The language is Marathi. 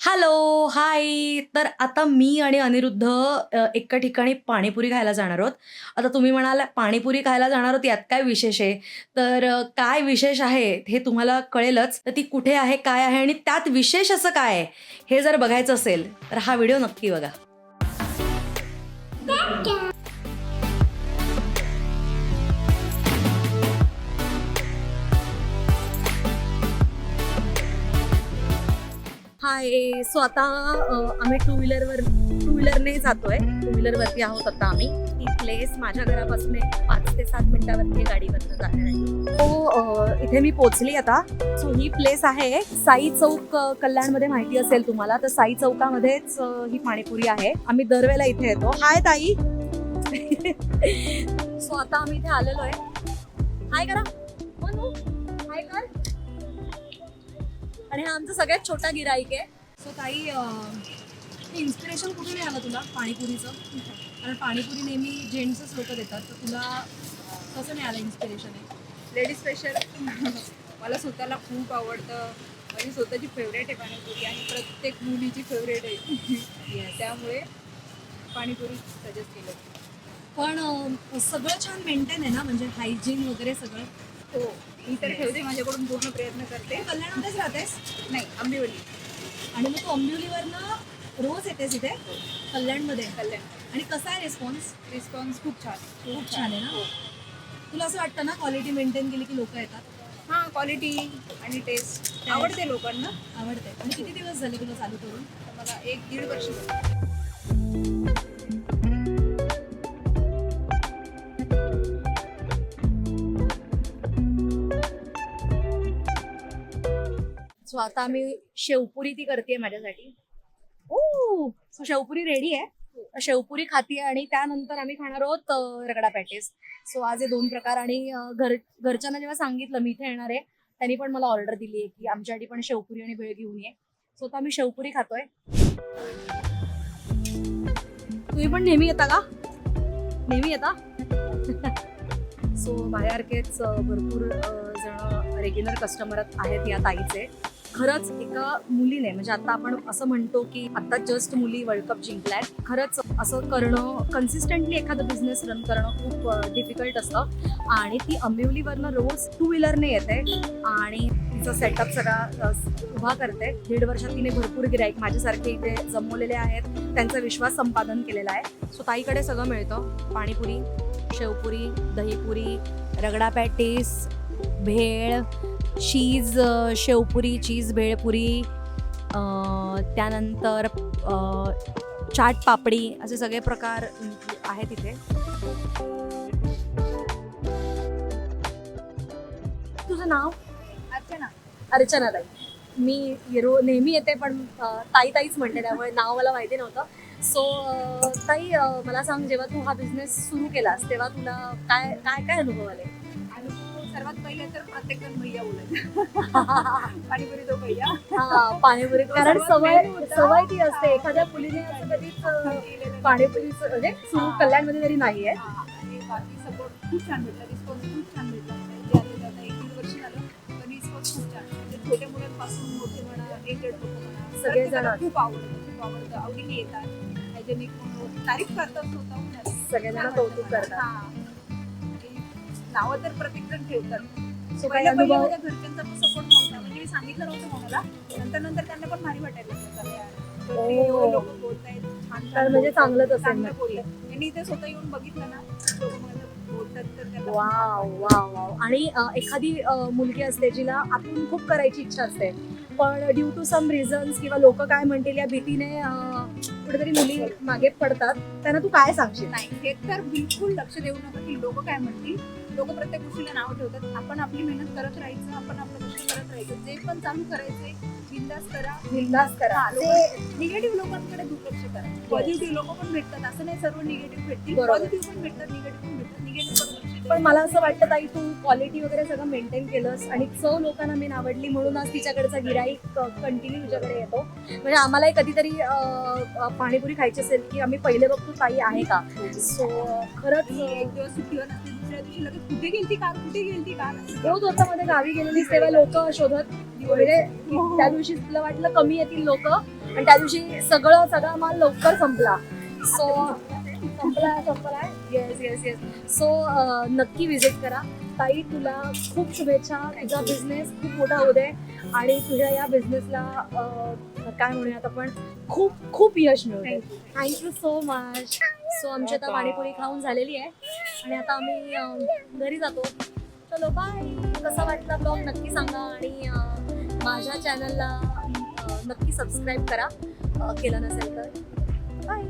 हॅलो, हाय. तर आता मी आणि अनिरुद्ध एका ठिकाणी पाणीपुरी खायला जाणार आहोत. आता तुम्ही म्हणाल पाणीपुरी खायला जाणार आहोत यात काय विशेष आहे? तर काय विशेष आहे हे तुम्हाला कळेलच. तर ती कुठे आहे, काय आहे आणि त्यात विशेष असं काय आहे? हे जर बघायचं असेल तर हा व्हिडिओ नक्की बघा. हाय. सो आता आम्ही टू व्हीलरने जातोय. टू व्हीलरवरती आहोत आता आम्ही. ही प्लेस माझ्या घरापासून 5 ते 7 मिनिटावरती गाडीवरनं जाणार आहे. तो इथे मी पोचली आता. सो ही प्लेस आहे साई चौक, कल्याणमध्ये माहिती असेल तुम्हाला. तर साई चौकामध्येच ही पाणीपुरी आहे. आम्ही दरवेळेला इथे येतो. हाय ताई. सो आता आम्ही इथे आलेलो आहे. हाय करा. मनू, हाय कर. आणि हा आमचा सगळ्यात छोटा गिराईक आहे. सो ताई, इन्स्पिरेशन कुठे मिळालं तुला पाणीपुरीचं? कारण पाणीपुरी नेहमी जेंट्सच लोक देतात, तर तुला कसं मिळालं इन्स्पिरेशन? आहे लेडीज स्पेशल. मला स्वतःला खूप आवडतं. माझी स्वतःची फेवरेट आहे पाणीपुरी आणि प्रत्येक मुलीची फेवरेट आहे. त्यामुळे पाणीपुरी सजेस्ट केलं. पण सगळं छान मेंटेन आहे ना, म्हणजे हायजीन वगैरे सगळं? हो, मी तर ठेवते, माझ्याकडून पूर्ण प्रयत्न करते. तू कल्याणमध्येच राहतेस? नाही, आंबिवली. आणि मग तू अंबिवलीवरनं रोज येतेस इथे कल्याणमध्ये? कल्याण. आणि कसा आहे रिस्पॉन्स खूप छान. खूप छान आहे ना. हो. तुला असं वाटतं ना क्वालिटी मेंटेन केली की लोक येतात? हां, क्वालिटी आणि टेस्ट आवडते लोकांना. आवडते. आणि किती दिवस झाले तुला चालू करून? तर मला 1-1.5 वर्ष झाली. सो आता आम्ही शेवपुरी ती करते माझ्यासाठी. ओ, सो शेवपुरी रेडी आहे. शेवपुरी खातीये आणि त्यानंतर आम्ही खाणार आहोत रगडा पॅटीस. सो आज हे 2 प्रकार. आणि घरच्यांना जेव्हा सांगितलं मी इथे येणार आहे, त्यांनी पण मला ऑर्डर दिली आहे की आमच्यासाठी पण शेवपुरी आणि भेळ घेऊन ये. सो आता आम्ही शेवपुरी खातोय. तुम्ही पण नेहमी येता का? नेहमी येता? सो माझ्यासारखेच भरपूर जण रेग्युलर कस्टमर आहेत या ताईचे. खरंच एका मुलीने, म्हणजे आता आपण असं म्हणतो की आता जस्ट मुली वर्ल्ड कप जिंकलाय. खरंच असं करणं, कन्सिस्टंटली एखादा बिझनेस रन करणं खूप डिफिकल्ट असतं. आणि ती अंबिवलीवरनं रोज टू व्हीलरने येते आणि तिचा सेटअप सगळा उभा करते. 1.5 वर्षात तिने भरपूर गिराईक माझ्यासारखे इथे जमवलेले आहेत, त्यांचा विश्वास संपादन केलेला आहे. सो ताईकडे सगळं मिळतं. पाणीपुरी, शेवपुरी, दहीपुरी, रगडा पॅटीस, भेळ, चीज शेवपुरी, चीज भेळपुरी, त्यानंतर चाट पापडी, असे सगळे प्रकार आहेत इथे. तुझं नाव? अर्चना. अर्चना ताई. मी नेहमी येते पण ताईच म्हणते, त्यामुळे नाव मला माहिती नव्हतं. सो ताई, मला सांग, जेव्हा तू हा बिझनेस सुरू केलास तेव्हा तुला काय काय काय अनुभव आले? आणि सर्वात पहिले तर प्रत्येक जण भैया बोलायचं. पाणीपुरी तो भैया. हा, पाणीपुरी. कारण सवय ती असते एखाद्या मुलीने असं कधीच पाणीपुरी म्हणजे सुरू कल्याणमध्ये तरी नाहीये. आणि बाकी सपोर्ट खूप छान भेटला, रिस्पॉन्स खूप छान भेटला. म्हणजे आलेलं आता 1-1.5 वर्ष झालं, पण रिस्पॉन्स खूप छान. म्हणजे छोट्या मुलांपासून मोठे म्हणा, एजेड लोक म्हणा, सगळेजण खूप आवडतं, आवडीने येतात. हायजेनिक म्हणून तारीफ करतात स्वतःहून. सगळेजण कौतुक करतात. आणि नावं तर प्रत्येक जण ठेवतात. सो काही पहिल्या अनुभव? माझ्या घरच्यांचा पण सपोर्ट नव्हता, म्हणजे मी सांगितलं नव्हतं कोणाला. नंतर त्यांना पण भारी वाटायला लागलं. लोक बोलतायत छान, तर म्हणजे चांगलंच असेल चांगलं नक्की. बोलतात. त्यांनी ते स्वतः येऊन बघितलं ना, लोक मला बोलतात तर त्यांना वाव वाव वाव. आणि एखादी मुलगी असते जिला आतून खूप करायची इच्छा असते, पण ड्यू टू सम रिझन्स किंवा लोक काय म्हणतील या भीतीने कुठेतरी मुली मागे पडतात, त्यांना तू काय सांगशील? नाही, हे तर बिलकुल लक्ष देऊ नका की लोक काय म्हणतील. लोक प्रत्येक गोष्टीला नाव ठेवतात. आपण आपली मेहनत करत राहायचं, आपण आपलं कष्ट करत राहायचं. जे पण चालू करायचंय बिंदास करा. बिंदास करा. निगेटिव्ह लोकांकडे दुर्लक्ष करा. पॉझिटिव्ह लोक पण भेटतात, असं नाही सर्व निगेटिव्ह भेटतील. बरोबर. पॉझिटिव्ह पण भेटतात, निगेटिव्ह पण भेटतात. निगेटिव्ह पण लक्ष पण मला असं वाटतं ताई, तू क्वालिटी वगैरे सगळं मेंटेन केलंस आणि चव लोकांना मेन आवडली, म्हणून आज तिच्याकडचा गिराईक कंटिन्यू तुझ्याकडे येतो. म्हणजे आम्हालाही कधीतरी पाणीपुरी खायची असेल की आम्ही पहिले बघतो ताई आहे का. सो खरंच एक दिवस सुट्टीवर नसते, दुसऱ्या दिवशी लगेच कुठे गेलती कार रोज होतामध्ये गावी गेलेलीस तेव्हा लोक शोधत, म्हणजे त्या दिवशी तुला वाटलं कमी येतील लोक, आणि त्या दिवशी सगळा माल लवकर संपला. सो संपलाय. Yes yes yes. सो नक्की विजिट करा. ताई, तुला खूप शुभेच्छा. तुझा बिझनेस खूप मोठा होऊ दे आणि तुझ्या या बिझनेसला काय म्हणूयात आपण, खूप खूप यश मिळू दे. Thank you so much. सो आमची आता पाणीपुरी खाऊन झालेली आहे आणि आता आम्ही घरी जातो. चलो बाय. कसा वाटला ब्लॉग नक्की सांगा आणि माझ्या चॅनलला नक्की सबस्क्राईब करा केलं नसेल तर. बाय.